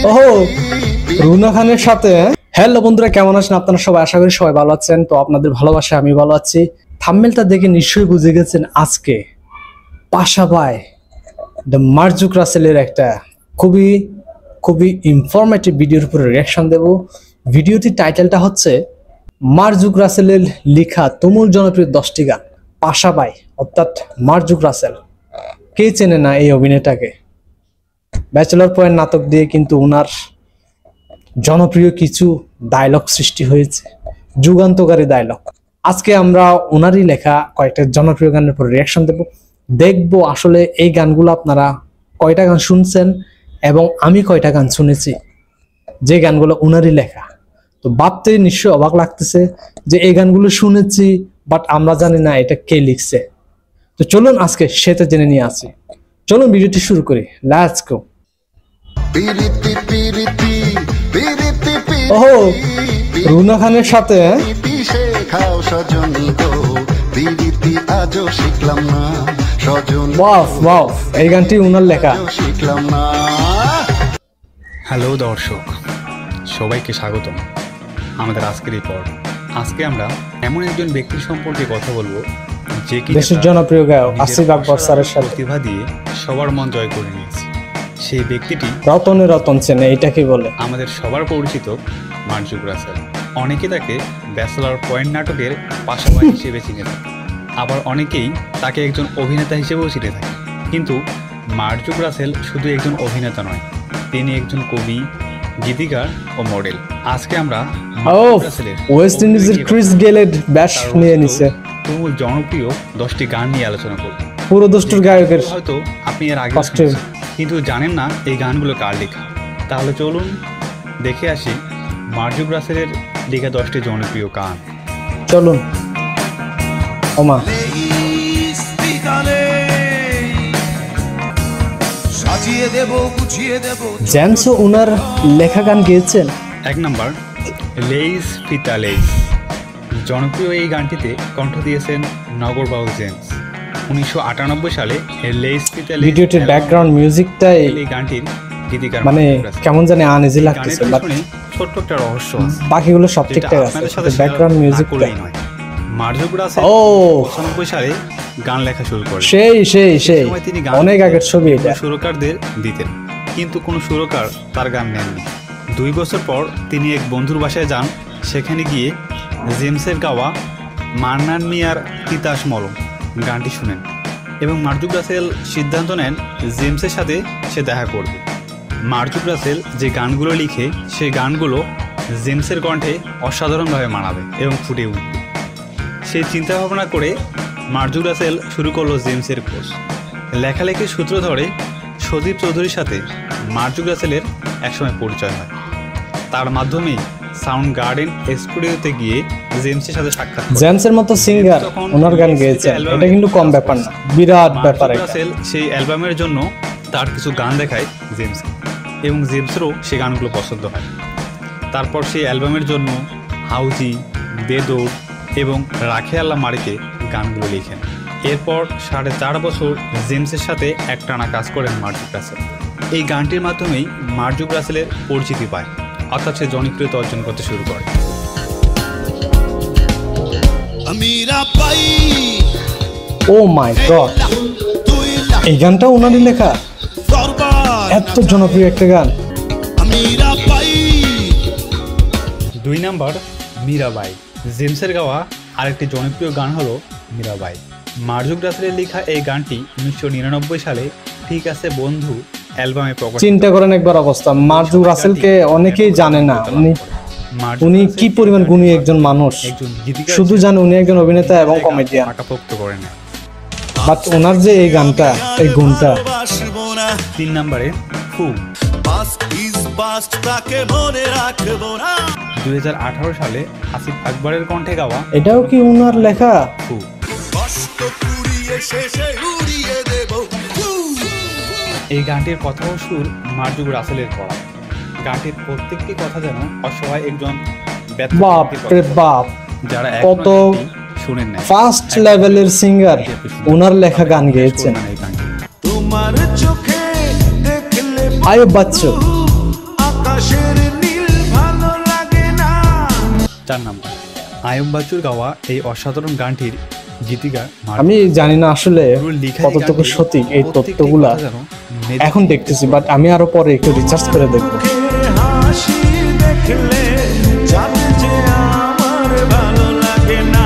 ওহো, রুনা খানের সাথে। হ্যালো বন্ধুরা, কেমন আছেন আপনারা সবাই? আশা করি সবাই ভালো আছেন। তো আপনাদের ভালোবাসা আমি ভালো আছি। থাম্বনেলটা দেখে নিশ্চয়ই বুঝে গেছেন আজকে পাশাপাই দ্য মার্জুক রাসেলের একটা খুবই ইনফরমেটিভ ভিডিওর উপরে রিয়াকশন দেব। ভিডিওটির টাইটেলটা হচ্ছে মার্জুক রাসেলের লেখা তুমুল জনপ্রিয় 10টি গান। পাশাপাই অর্থাৎ মার্জুক রাসেল, কে চেনে না এই অভিনেতাকে? ব্যাচেলর পয়েন্ট নাটক দিয়ে কিন্তু ওনার জনপ্রিয় কিছু ডায়লগ সৃষ্টি হয়েছে, যুগান্তকারী ডায়লগ। আজকে আমরা ওনারই লেখা কয়েকটা জনপ্রিয় গানের উপর রিয়াকশন দেব, দেখবো আসলে এই গানগুলো আপনারা কয়টা গান শুনছেন এবং আমি কয়টা গান শুনেছি যে গানগুলো ওনারই লেখা। তো ভাবতে নিশ্চয়ই অবাক লাগতেছে যে এই গানগুলো শুনেছি বাট আমরা জানি না এটা কে লিখছে। তো চলুন আজকে সেটা জেনে নিয়ে আসি। চলুন ভিডিওটি শুরু করি, লেটস গো। ওহো, রুনা খানের সাথে এই গানটি উনার লেখা। হ্যালো দর্শক, সবাইকে স্বাগতম আমাদের আজকের এই পর্ব। আজকে আমরা এমন একজন ব্যক্তির সম্পর্কে কথা বলবো যে কি দেশের জনপ্রিয় গায়ক আসিফ আকবর স্যারের সাথে প্রতিভা দিয়ে সবার মন জয় করে নিয়েছে। সেই ব্যক্তিটি রতনে রতন চেনে, এটাকে বলে আমাদের সবার পরিচিত মার্জুক রাসেল। অনেকে তাকে ব্যাচেলর পয়েন্ট নাটকের পাশাপাশি হিসেবে চিনে থাকে, আবার অনেকেই তাকে একজন অভিনেতা হিসেবেও চিনে থাকে। কিন্তু মার্জুক রাসেল শুধু একজন অভিনেতা নয়, তিনি একজন কবি, গীতিকার ও মডেল। আজকে আমরা ওয়েস্ট ইন্ডিজের ক্রিস গেলের ব্যাশ নিয়ে নিছে তুমুল জনপ্রিয় 10টি গান নিয়ে আলোচনা করব। পুরো দস্তুর গায়কের হয়তো আপনি এর আগে কিন্তু জানেন না এই গানগুলো কার লেখা। তাহলে চলুন দেখে আসি মার্জুক রাসেলের লেখা 10টি জনপ্রিয় গান। চলুন। ওমা, জেমস উনার লেখা গান গেয়েছেন। 1 নাম্বার, লেইস ফিতা লেইস। জনপ্রিয় এই গানটিতে কণ্ঠ দিয়েছেন নগর বাউল জেমস। 1998 সালে লেইস ফিতা লেইস ভিডিওটির ব্যাকগ্রাউন্ড মিউজিকটা এই গানটির গীতিকার মানে কেমন জানি আনইজি লাগতেছে, বাট ছোট্ট একটা রহস্য আছে, বাকিগুলো সব ঠিকঠাক আছে, ব্যাকগ্রাউন্ড মিউজিকটা নয়। মার্জুক রাসেল 95 সালে গান লেখা শুরু করেন। সেই অনেক আগের ছবি এটা। সুরকারদের দিতেন, কিন্তু কোনো সুরকার তার গান নেননি। 2 বছর পর তিনি এক বন্ধুর বাসায় যান। সেখানে গিয়ে জেমসের গাওয়া মান্নান মিয়ার তিতাস মলম গানটি শুনেন এবং মার্জুক রাসেল সিদ্ধান্ত নেন জেমসের সাথে সে দেখা করবে। মার্জুক রাসেল যে গানগুলো লিখে সেই গানগুলো জেমসের কণ্ঠে অসাধারণভাবে মানাবে এবং ফুটে উঠবে। সেই চিন্তা ভাবনা করে মার্জুক রাসেল শুরু করলো জেমসের কোর্স। লেখালেখির সূত্র ধরে সদীপ চৌধুরীর সাথে মার্জুক রাসেলের একসময় পরিচয় হয়। তার মাধ্যমেই সাউন্ড গার্ডেন স্টুডিওতে গিয়ে জেমসের সাথে সাক্ষাৎ। জেমসের মতো সিঙ্গার ওনার গান গেয়েছেন, এটা কিন্তু কম ব্যাপার না, বিরাট ব্যাপার। রাসেল সেই অ্যালবামের জন্য তার কিছু গান দেখায় জেমস এবং জেমসেরও সেই গানগুলো পছন্দ হয়। তারপর সেই অ্যালবামের জন্য হাউজি, বেদৌড় এবং রাখে আল্লাহ মারিকে গানগুলো লিখেন। এরপর 4.5 বছর জেমসের সাথে একটানা কাজ করেন মার্জুক রাসেল। এই গানটির মাধ্যমেই মার্জুক রাসেলের পরিচিতি পায়, অর্থাৎ সে জনপ্রিয়তা অর্জন করতে শুরু করে। ও মাই গড, এই গানটা ওনারই লেখা, এত জনপ্রিয় একটা গান। 2 নাম্বার, মীরাবাই। জেমসের গাওয়া আরেকটি জনপ্রিয় গান হলো মীরাবাই। মার্জুক রাসেলের লেখা এই গানটি 1999 সালে ঠিক আছে বন্ধু অ্যালবামে প্রকাশ। চিন্তা করেন একবার অবস্থা, মার্জুক রাসেলকে অনেকেই জানে না উনি কি পরিমাণ গুণী একজন মানুষ। শুধু জানে উনি একজন অভিনেতা এবং কমেডিয়ান, বাট ওনার যে এই গানটা, এই গুণটা। 3 নম্বরে, ফু। 2018 সালে আসিফ আকবরের কণ্ঠে গাওয়া, এটাও কি ওনার লেখা? ফু। এই গানটির কথা ও সুর মার্জুক রাসেলের করা। গানটির প্রত্যেকটি কথা যেন অসহায় একজন বাপ, যারা কত শুনেন না, ফার্স্ট লেভেলের সিঙ্গার ওনার লেখা গান গেয়েছেন। তোমার চোখে আয়ুব বাচ্চু। আকাশের নীল ভালো লাগে না। 4 নাম্বার, আয়ুব বাচ্চুর গাওয়া এই অসাধারণ গানটির গীতিকার আমি জানি না আসলে লিখা কতটুকু সঠিক এই তথ্যগুলা এখন দেখতেছি, বাট আমি আরো পরে একটু রিসার্চ করে দেখবো। মুখে হাসি দেখলে জানে যে আমার ভালো লাগে না।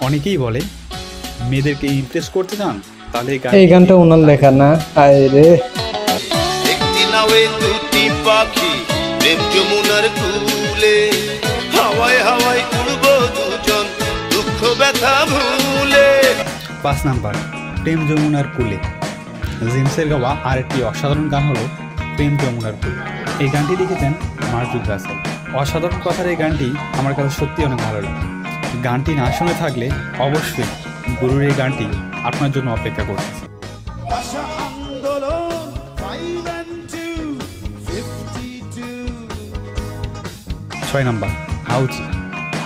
অনেকেই বলে মেয়েদেরকে ইমপ্রেস করতে চান তাহলে এই গানটা ওনার লেখা না? আয় রে, একটি নাওয়ে দুটি পাখি প্রেম যমুনার কূলে, হাওয়ায় হাওয়ায় উড়বো দুজন দুঃখ ব্যথা ভুলে। 5 নাম্বার, প্রেম যমুনার কুলে। জেমসের গাওয়া আরেকটি অসাধারণ গান হলো প্রেম যমুনার কুলে। এই গানটি লিখেছেন মার্জুক রাসেল। অসাধারণ কথার এই গানটি আমার কাছে সত্যি অনেক ভালো লাগে। গানটি না শুনে থাকলে অবশ্যই গুরুর এই গানটি আপনার জন্য অপেক্ষা করতেছে। ভাষা আন্দোলন 5 and 2, 52। 6 নাম্বার, হাউজি।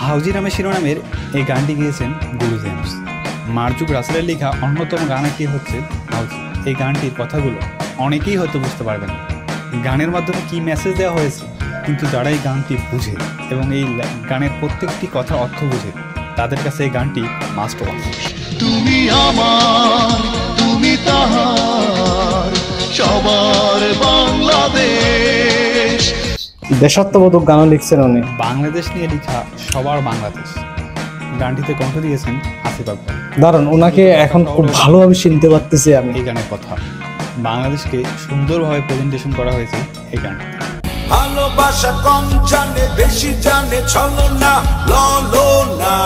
হাউজি নামে শিরোনামের এই গানটি গেয়েছেন গুরু জেমস। মার্জুক রাসেলের লেখা অন্যতম গান একটি হচ্ছে হাউজি। এই গানটির কথাগুলো অনেকেই হয়তো বুঝতে পারবেন না। গানের মাধ্যমে কি মেসেজ দেওয়া হয়েছে, কিন্তু যারা এই গানটি বুঝে এবং এই গানের প্রত্যেকটি কথার অর্থ বুঝে তাদের কাছে এই গানটি মাস্ট ওয়াচ। তুমি আমার, তুমি তাহার, সবার বাংলাদেশ। দেশাত্মবোধক গানও লিখছেন উনি। বাংলাদেশ নিয়ে লেখা সবার বাংলাদেশ গানটিতে কণ্ঠ দিয়েছেন আসিফ আকবর। দারুন, ওনাকে এখন খুব ভালোভাবে চিনতে পারতেছি আমি। এই গানের কথা বাংলাদেশকে সুন্দরভাবে প্রেজেন্টেশন করা হয়েছে এই গানটি। ভালোবাসা কম জানে বেশি জানে চলো না ললো না।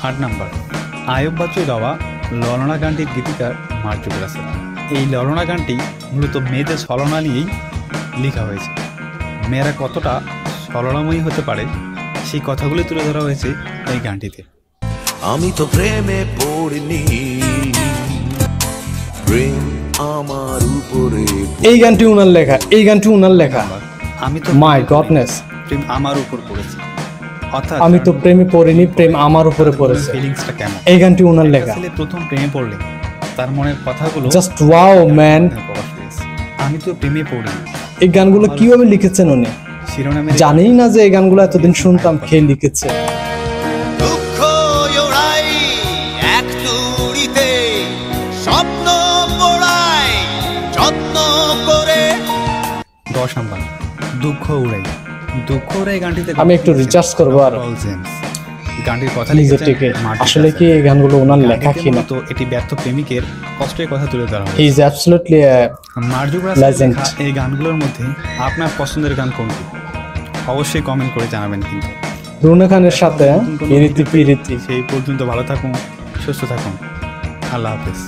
8 নাম্বার, আয়ুব বাচ্চুর গাওয়া ললনা গানটির গীতিকার মার্জুক রাসেল। এই ললনা গানটি মূলত মেয়েদের ছলনা নিয়েই লেখা হয়েছে। মেয়েরা কতটা ছলনাময়ী হতে পারে সেই কথাগুলি তুলে ধরা হয়েছে এই গানটিতে। আমি তো প্রেমে পড়িনি, প্রেম আমার উপরে। এই গানটি উনার লেখা, এই গানটি উনার লেখা। আমি তো মাই গডনেস, প্রেম আমার উপর পড়েছে, অর্থাৎ আমি তো প্রেমে পড়িনি, প্রেম আমার উপরে পড়েছে। ফিলিংসটা কেমন? এই গানটি উনার লেখা। আসলে প্রথম প্রেমে পড়লে তার মনের কথাগুলো জাস্ট ওয়াও ম্যান। প্রকাশ পেয়েছে। আমি তো প্রেমে পড়িনি। এই গানগুলো কিভাবে লিখেছেন উনি? শিরোনামে জানিই না যে এই গানগুলো এতদিন শুনতাম, কে লিখেছে। দুঃখ ওড়াই এক তুড়িতে, স্বপ্ন পোড়াই যত্ন করে। 10 নাম্বার, দুঃখ উড়াই। দুঃখ উড়াই গানটিতে আমি একটু রিসার্চ করবো আর পল জেমস। গানটির কথা নিজের লিখেছেন থেকে মার্টিন আসলে কি রাসেল। এই গানগুলো ওনার লেখা গানটিতে কিনা? মূলত এটি ব্যর্থ প্রেমিকের কষ্টের কথা তুলে ধরা হি হয়েছে। Is absolutely Marjuk Russell legend। লেখা এই গানগুলোর মধ্যে আপনার পছন্দের গান কোনটি অবশ্যই কমেন্ট করে জানাবেন। কিন্তু রুনা খানের সাথে নতুন কোনো পিরিতি ভিডিওতে পিরিতি। সেই পর্যন্ত ভালো থাকুন, সুস্থ থাকুন। আল্লাহ হাফেজ।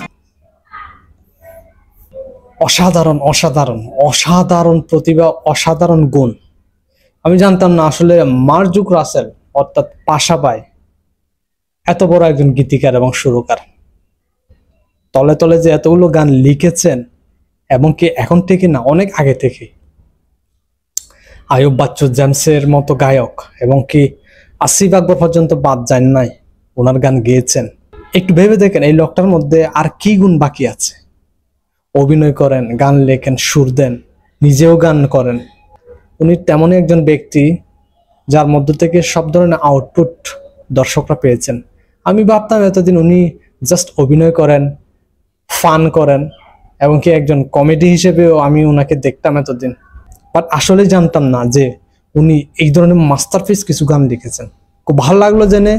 অসাধারণ অসাধারণ অসাধারণ প্রতিভা, অসাধারণ গুণ। আমি জানতাম না আসলে মার্জুক রাসেল অর্থাৎ পাশাপাই এত বড় একজন গীতিকার এবং সুরকার। তলে তলে যে এতগুলো গান লিখেছেন, এবং কি এখন থেকে না, অনেক আগে থেকে আয়ুব বাচ্চু, জেমসের মতো গায়ক এবং কি আসিফ আকবর পর্যন্ত বাদ যান নাই, ওনার গান গেয়েছেন। একটু ভেবে দেখেন এই লোকটার মধ্যে আর কি গুণ বাকি আছে। অভিনয় করেন, গান লেখেন, সুর দেন, নিজেও গান করেন। উনি তেমনই একজন ব্যক্তি যার মধ্য থেকে সব ধরনের আউটপুট দর্শকরা পেয়েছেন। আমি ভাবতাম এতদিন উনি জাস্ট অভিনয় করেন, ফান করেন, এবং কি একজন কমেডি হিসেবেও আমি ওনাকে দেখতাম এতদিন। বাট আসলে জানতাম না যে উনি এই ধরনের মাস্টারপিস কিছু গান লিখেছেন। খুব ভালো লাগলো জেনে।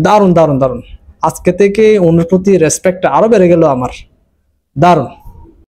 দারুণ দারুণ দারুণ। আজকে থেকে ওনার প্রতি রেসপেক্ট আরো বেড়ে গেল আমার। দারুণ।